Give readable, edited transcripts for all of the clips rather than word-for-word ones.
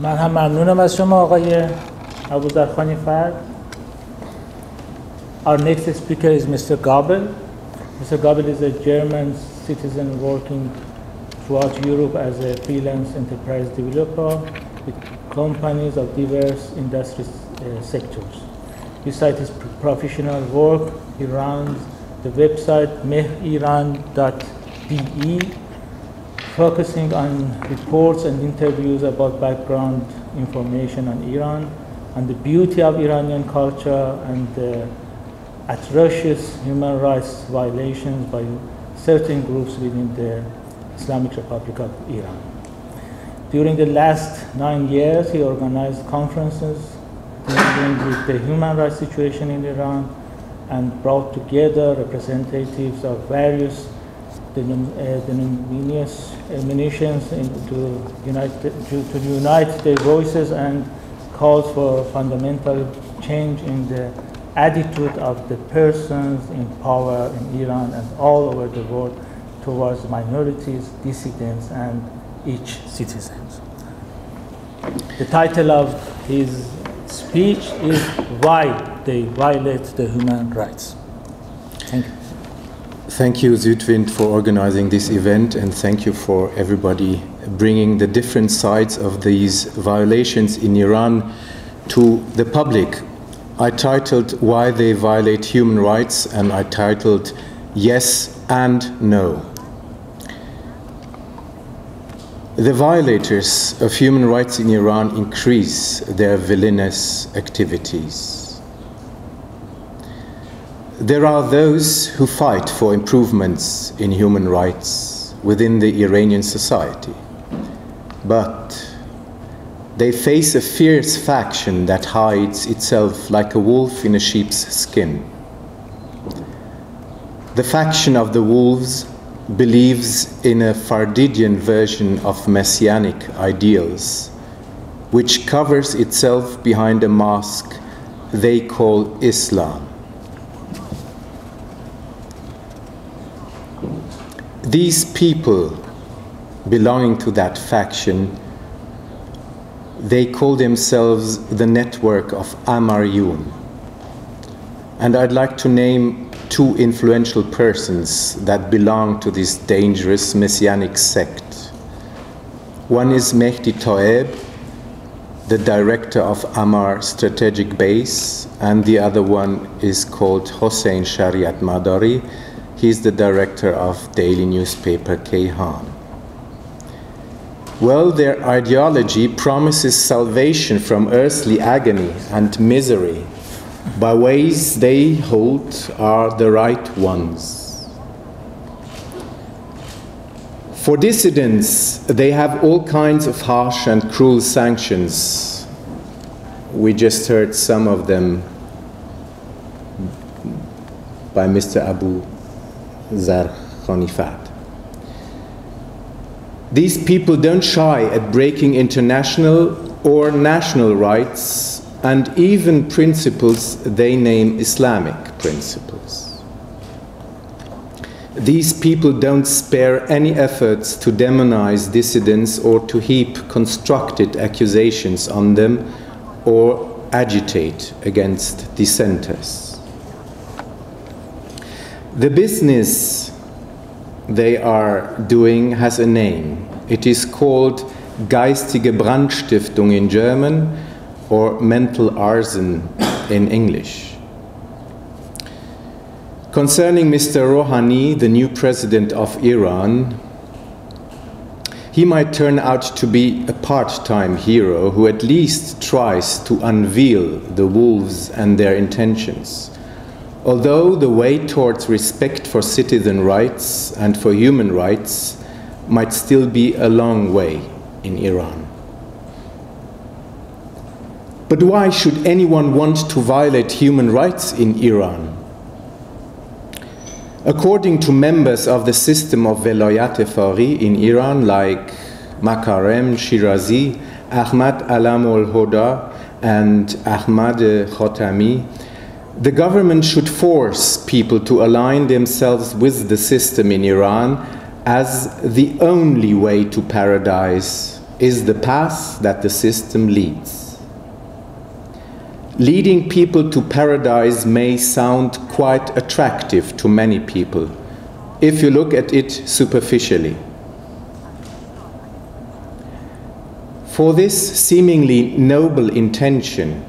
من هم ممنونم از شما آقای ابوذرخانی فرد. Our next speaker is Mr. Gabel. Mr. Gabel is a German citizen working throughout Europe as a freelance enterprise developer with companies of diverse industry sectors. Besides his professional work, he runs the website mehriran.de, focusing on reports and interviews about background information on Iran, and the beauty of Iranian culture and the atrocious human rights violations by certain groups within the Islamic Republic of Iran. During the last 9 years, he organized conferences dealing with the human rights situation in Iran and brought together representatives of various denominations to unite their voices and calls for fundamental change in the attitude of the persons in power in Iran and all over the world towards minorities, dissidents, and each citizens. The title of his speech is Why They Violate the Human Rights. Thank you. Thank you, Südwind, for organizing this event, and thank you for everybody bringing the different sides of these violations in Iran to the public. I titled Why They Violate Human Rights, and I titled Yes and No. The violators of human rights in Iran increase their villainous activities. There are those who fight for improvements in human rights within the Iranian society, but they face a fierce faction that hides itself like a wolf in a sheep's skin. The faction of the wolves believes in a Fardidian version of messianic ideals, which covers itself behind a mask they call Islam. These people belonging to that faction, they call themselves the network of Amariyun. And I'd like to name two influential persons that belong to this dangerous messianic sect. One is Mehdi Taeb, the director of Amar Strategic Base, and the other one is called Hossein Shariat Madari. He's the director of daily newspaper Kayhan. Well, their ideology promises salvation from earthly agony and misery by ways they hold are the right ones. For dissidents, they have all kinds of harsh and cruel sanctions. We just heard some of them by Mr. Abu Zarkhani Fat. These people don't shy at breaking international or national rights and even principles they name Islamic principles. These people don't spare any efforts to demonize dissidents or to heap constructed accusations on them or agitate against dissenters. The business they are doing has a name. It is called Geistige Brandstiftung in German, or mental arson in English. Concerning Mr. Rouhani, the new president of Iran, he might turn out to be a part-time hero who at least tries to unveil the wolves and their intentions, although the way towards respect for citizen rights and for human rights might still be a long way in Iran. But why should anyone want to violate human rights in Iran? According to members of the system of violate fari in Iran, like Makarem Shirazi, Ahmad Alam al-Hoda, and Ahmad Khatami, the government should force people to align themselves with the system in Iran as the only way to paradise is the path that the system leads. Leading people to paradise may sound quite attractive to many people if you look at it superficially. For this seemingly noble intention,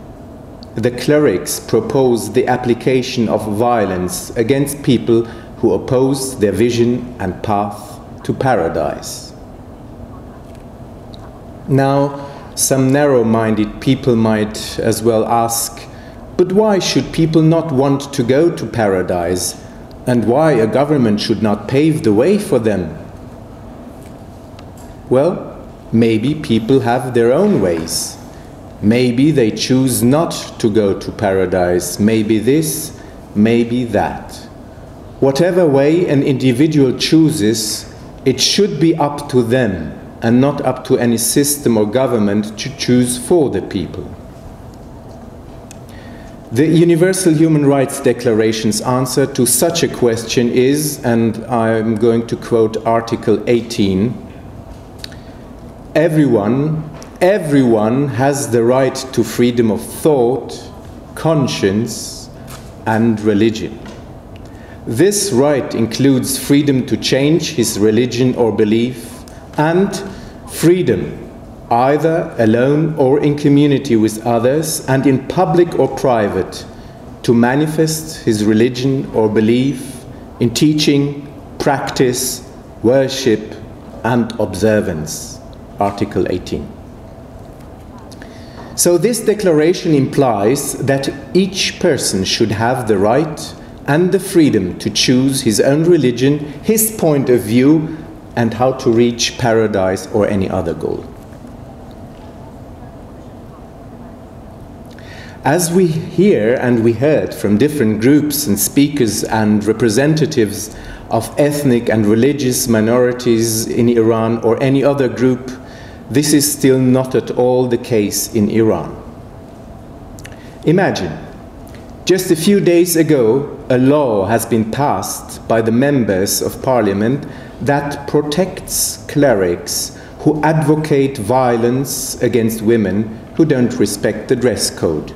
the clerics propose the application of violence against people who oppose their vision and path to paradise. Now, some narrow-minded people might as well ask, but why should people not want to go to paradise, and why a government should not pave the way for them? Well, maybe people have their own ways. Maybe they choose not to go to paradise, maybe this, maybe that. Whatever way an individual chooses, it should be up to them and not up to any system or government to choose for the people. The Universal Human Rights Declaration's answer to such a question is, and I'm going to quote Article 18, everyone has the right to freedom of thought, conscience, and religion. This right includes freedom to change his religion or belief, and freedom, either alone or in community with others, and in public or private, to manifest his religion or belief in teaching, practice, worship, and observance. Article 18. So this declaration implies that each person should have the right and the freedom to choose his own religion, his point of view, and how to reach paradise or any other goal. As we hear and we heard from different groups and speakers and representatives of ethnic and religious minorities in Iran or any other group, this is still not at all the case in Iran. Imagine, just a few days ago, a law has been passed by the members of parliament that protects clerics who advocate violence against women who don't respect the dress code.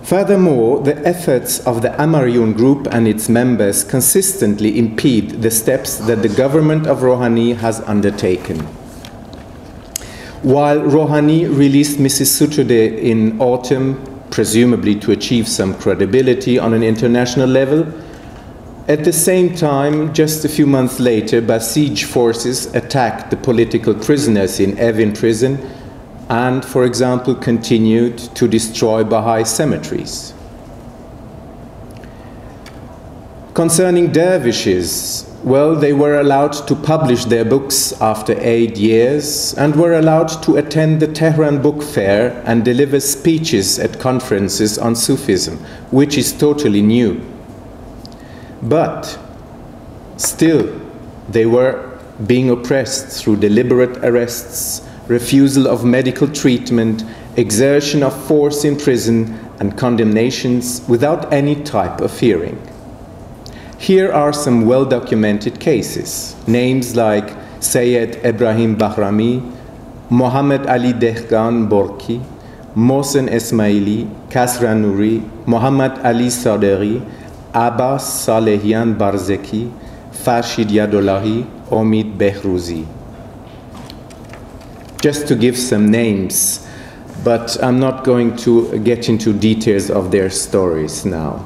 Furthermore, the efforts of the Amaryoun group and its members consistently impede the steps that the government of Rouhani has undertaken. While Rouhani released Mrs. Sotoudeh in autumn, presumably to achieve some credibility on an international level, at the same time, just a few months later, Basij forces attacked the political prisoners in Evin prison and, for example, continued to destroy Baha'i cemeteries. Concerning dervishes, well, they were allowed to publish their books after 8 years and were allowed to attend the Tehran Book Fair and deliver speeches at conferences on Sufism, which is totally new. But still, they were being oppressed through deliberate arrests, refusal of medical treatment, exertion of force in prison, and condemnations without any type of hearing. Here are some well-documented cases. Names like Sayyid Ibrahim Bahrami, Mohammed Ali Dehgan Borki, Mohsen Esmaili, Kasra Nouri, Mohammed Ali Sadeghi, Abbas Salehian Barzeki, Farshid Yadollahi, Omid Behrouzi. Just to give some names, but I'm not going to get into details of their stories now.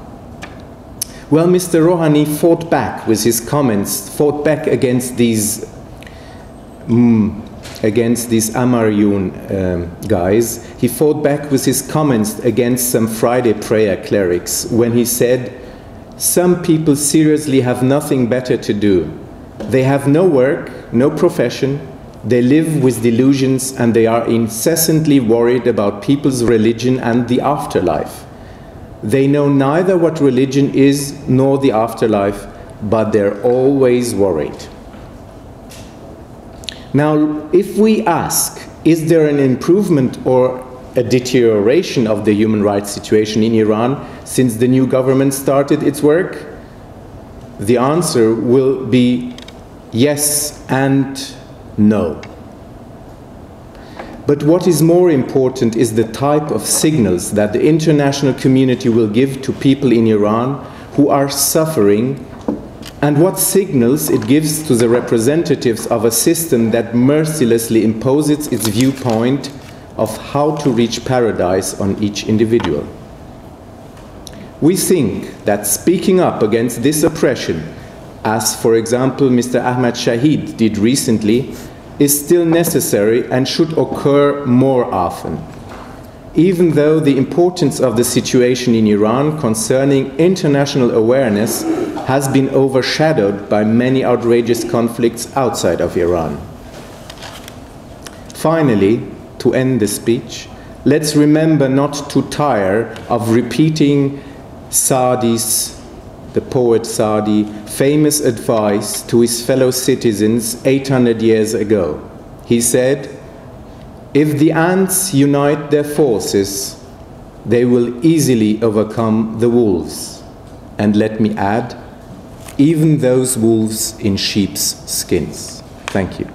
Well, Mr. Rouhani fought back with his comments, fought back against these Amaryoun guys. He fought back with his comments against some Friday prayer clerics when he said, "Some people seriously have nothing better to do. They have no work, no profession, they live with delusions, and they are incessantly worried about people's religion and the afterlife. They know neither what religion is nor the afterlife, but they're always worried." Now, if we ask, is there an improvement or a deterioration of the human rights situation in Iran since the new government started its work? The answer will be yes and no. But what is more important is the type of signals that the international community will give to people in Iran who are suffering, and what signals it gives to the representatives of a system that mercilessly imposes its viewpoint of how to reach paradise on each individual. We think that speaking up against this oppression, as for example Mr. Ahmad Shahid did recently, is still necessary and should occur more often. Even though the importance of the situation in Iran concerning international awareness has been overshadowed by many outrageous conflicts outside of Iran. Finally, to end the speech, let's remember not to tire of repeating Saadi's, the poet Saadi, famous advice to his fellow citizens 800 years ago. He said, "If the ants unite their forces, they will easily overcome the wolves." And let me add, even those wolves in sheep's skins. Thank you.